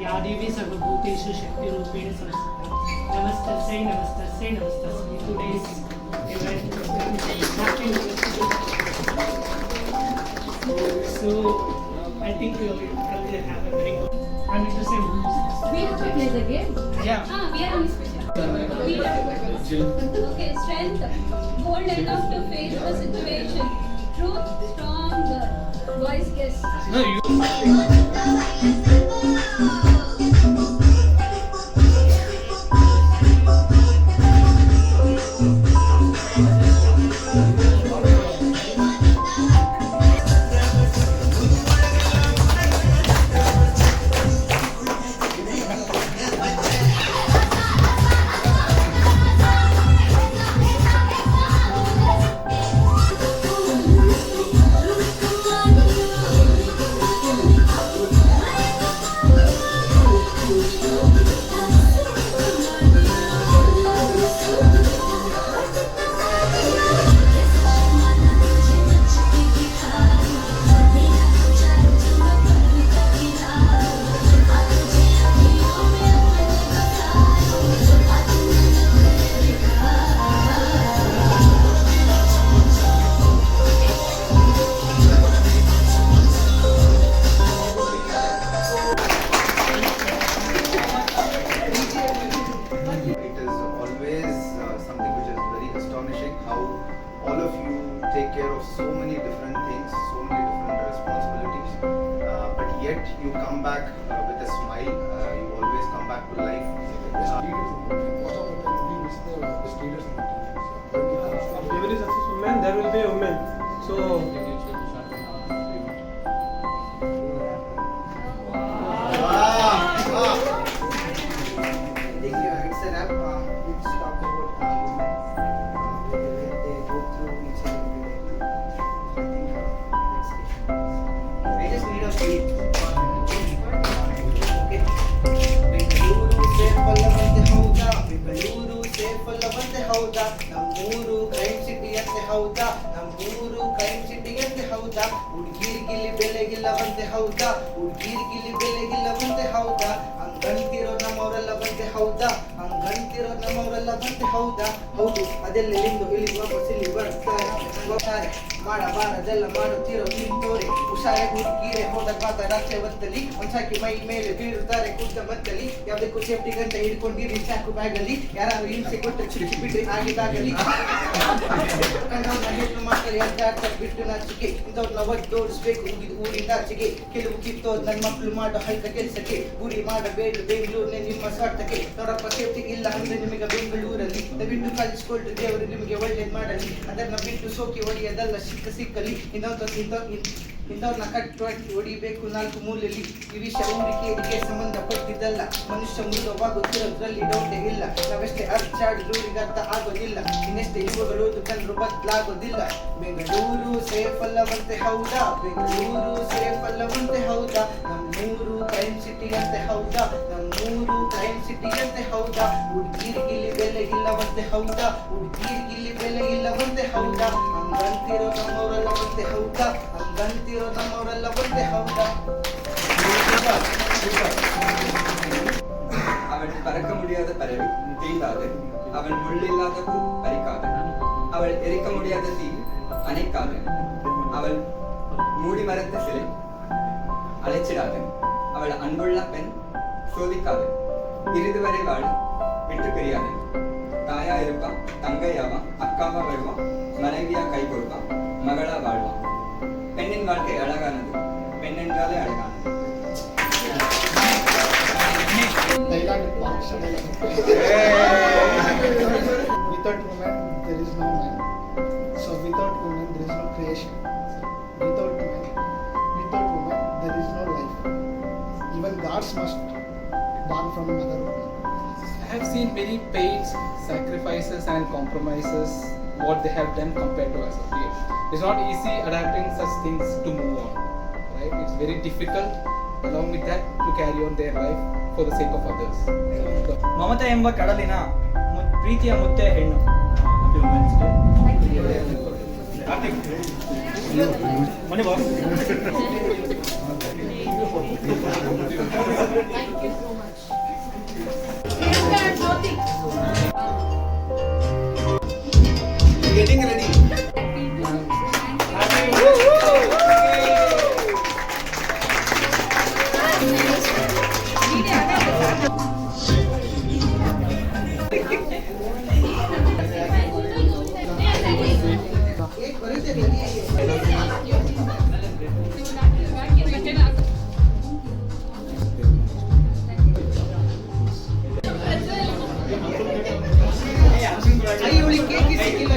या देवी सर्वभूतेषु शक्तिरूपेण संस्थिता नमस्तस्यै नमस्तस्यै नमस्तस्मै. Today's event is happening. So I think we will probably have a very good. I'm going to say we have to play the game. Yeah. We are on special. Okay, strength, bold enough to face the situation. Truth, strong girl. Boys, guess. No, you. All of you take care of so many different things, so many different responsibilities, but yet you come back with a smile. You always come back to life. Every successful man, there will be a woman. So. It's an app. It's talk about women. They go through each and every day. I just need a beat. Okay. Bengaluru ಸೇರ್ಪಲ್ಲವಂತೆ ಹೌದಾ, ಬೆಂಗಳೂರು ಸೇರ್ಪಲ್ಲವಂತೆ ಹೌದಾ, ನಮ್ಮೂರು crime city ಅಂತೆ ಹೌದಾ, ನಮ್ಮೂರು crime city ಅಂತೆ ಹೌದಾ, ಹುಡುಗಿರಿಗಿಲ್ಲಿ ಬೆಲೆಗಿಲ್ಲವಂತೆ ಹೌದಾ, ಹುಡುಗಿರಿಗಿಲ್ಲಿ ಬೆಲೆಗಿಲ್ಲವಂತೆ ಹೌದಾ, ಹಂಗಂತಿರೋ ನಮ್ಮವರೆಲ್ಲ ಬಂದೆ ಹೌದಾ, ಹಂಗಂತಿರೋ ನಮ್ಮವರೆಲ್ಲ ಬಂದೆ ಹೌದಾ, ಹೌದು ಅದೆಲ್ಲ ನಿಂದು ಇಲ್ಲಿ ವಾಪಸ್ ಇಲ್ಲಿ ಬರ್ತಾರೆ ಮಾಡಬಾರದೆಲ್ಲ ಮಾಡುತ್ತಿರೋ ನಿಂತೋರೆ ಹುಷಾರೆ ಹುಡುಗಿರೆ ಹೋದ ಪಾತ ರಾತ್ರಿ ಹೊತ್ತಲ್ಲಿ ಒಂದ್ಸಾಕಿ ಮೈ ಮೇಲೆ ಬೀಳುತ್ತಾರೆ ಕೂತ ಮತ್ತಲ್ಲಿ ಯಾವ್ದಕ್ಕೂ ಸೇಫ್ಟಿ ಗಂಟೆ ಹಿಡ್ಕೊಂಡಿರಿ ಸಾಕು ಬ್ಯಾಗಲ್ಲಿ ಯಾರು ಹಿಂಸೆ ಕೊಟ್ಟು ಚುಚ್ಚಿ ಬಿಟ್ಟು ಆಗಿದಾಗಲಿ ಹೆಣ್ಣು ಮಾಡ್ತಾರೆ ಅಡ್ಡಾಡ್ತ ಬಿಟ್ಟು ನಾಚಿಕೆ ಇಂಥವ್ರನ್ನ ಒಟ್ಟೋಡಿಸ್ಬೇಕು ಊರಿಂದ ಆಚೆಗೆ ಕೆಲವು ಕಿತ್ತೋದ್ ನನ್ನ ಮಕ್ಕಳು ಮಾಡೋ ಹೈಕ ಕೆಲಸಕ್ಕೆ ಗುರಿ ಮಾಡಬೇಡ ಬೆಂಗಳೂರಿನ ನಿಮ್ಮ ಸ್ವಾರ್ಥಕ್ಕೆ ನೋಡಪ್ಪ ಸೇಫ್ಟಿ ಇಲ್ಲ ಅಂದ್ರೆ ನಿಮಗೆ ಬೆಂಗಳೂರಲ್ಲಿ ದಯವಿಟ್ಟು ಕಲಿಸ್ಕೊಳ್ರಿ ದೇವರು ನಿಮಗೆ ಒಳ್ಳೇದ್ ಮಾಡಲಿ ಅದನ್ನ ಬಿಟ್ಟು ಸೋಕಿ ಹೊಡೆಯೋದಲ್ಲ ಸಿಕ್ಕಲಿ ಇಂಥವ್ರನ್ನ ಕಟ್ಟು ಹೊಡಿಬೇಕು ನಾಲ್ಕು ಮೂಲೆಯಲ್ಲಿ ಈ ವಿಷಯ ಊರಿಕೆ ಸಂಬಂಧಪಟ್ಟಿದ್ದಲ್ಲ ಮನುಷ್ಯ ಮೂಲವಾಗುತ್ತಿರೋದ್ರಲ್ಲಿ ಡೌಟೇ ಇಲ್ಲ ನಾವೆಷ್ಟೇ ಅರ್ಚಾಡಿದ್ರು ಈಗ ಅರ್ಥ ಆಗೋದಿಲ್ಲ ಇನ್ನೆಷ್ಟೇ ಯುವಗಳು ಜನರು ಬದಲಾಗೋದಿಲ್ಲ ಬೆಂಗಳೂರು ಸೇಫ್ ಅಲ್ಲವಂತೆ ಹೌದಾ ಬೆಂಗಳೂರು ಸೇಫ್ ಅಲ್ಲವಂತೆ ಹೌದಾ ನಮ್ಮೂರು ಕ್ರೈಮ್ ಸಿಟಿ ಅಂತೆ ಹೌದಾ ನಮ್ಮೂರು ಕ್ರೈಮ್ ಸಿಟಿ ಅಂತೆ ಹೌದಾ ಹುಡುಗಿರಿಗಿಲ್ಲಿ ಬೆಲೆ ಇಲ್ಲವಂತೆ ಹೌದಾ ಹುಡುಗಿರಿಗಿಲ್ಲಿ ಬೆಲೆ ಇಲ್ಲವಂತೆ ಹೌದಾ ಹಂಗಂತಿರೋ ನಮ್ಮವರೆಲ್ಲ ಬಂದೆ ಹೌದಾ ಹಂಗಂತಿರೋ ನಮ್ಮವರೆಲ್ಲ ಬಂದೆ ಹೌದಾ அவள் பறக்க முடியாத பறவை தீண்டாது அவள் முள்ளில்லாத பூ பறிக்காது அவள் எரிக்க முடியாத தீ அணைக்காது அவள் மூடி மறைத்த சிலை அழைச்சிடாது அவள் அன்புள்ள பெண் சோதிக்காது இறுதி வரை வாழ விட்டு பிரியாது தாயா இருப்பா தங்கையாவா அக்காவா வருவான் மனைவியா கை கொடுப்பான் மகளா வாழ்வான் பெண்ணின் வாழ்க்கை அழகானது பெண் என்றாலே அழகானது Without woman, there is no man. So without woman, there is no creation. Without woman, there is no life. Even gods must born from mother woman. I have seen many pains, sacrifices and compromises what they have done compared to us. Okay? It's not easy adapting such things to move on. Right? It's very difficult along with that to carry on their life for the sake of others. ಮಮತೆ ಎಂಬ ಕಡಲಿನ ಪ್ರೀತಿಯ ಮುತ್ತೆ ಹೆಣ್ಣು. ಮನೆ boss. Getting ready. एक बरेच आहे. आई एवढी cake किती किलो